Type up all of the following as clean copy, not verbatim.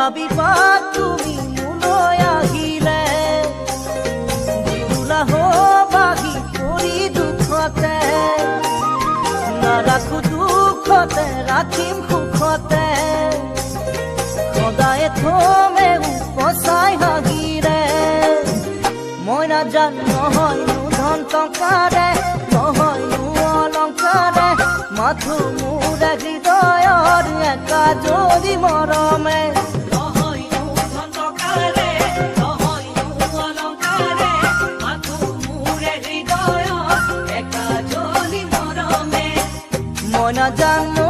navabiba tumi muloi ahile bihuলা হবাহি পৰি দুখতে নাৰাখো দুখতে ৰাখিম সুখতে সদায় থমে উপচাই হাঁহিৰে মই নাজানো নহয়নো ধন টকাৰে নহয়নো অলংকাৰে মাথো মোৰ হৃদয়ৰ একাজলি মৰমে নহয়নো ধন টকাৰে নহয়নো অলংকাৰে মাথো মোৰ হৃদয়ৰ একাজলি মৰমে মই নাজানো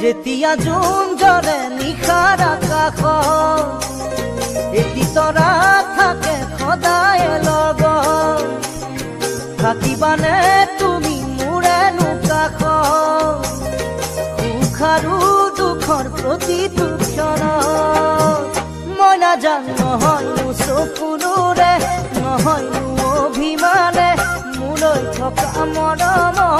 যেতিয়া জোন জ্বলে নিশাৰ আকাশত এটি তৰা থাকে সদায় লগত থাকিবানে তুমি মোৰেনো কাষত সুখ আৰু দুখৰ প্ৰতিটো ক্ষণত মই নাজানো নহয়নো চকুৰে নহয়নো অভিমানে মোলৈ থকা মৰম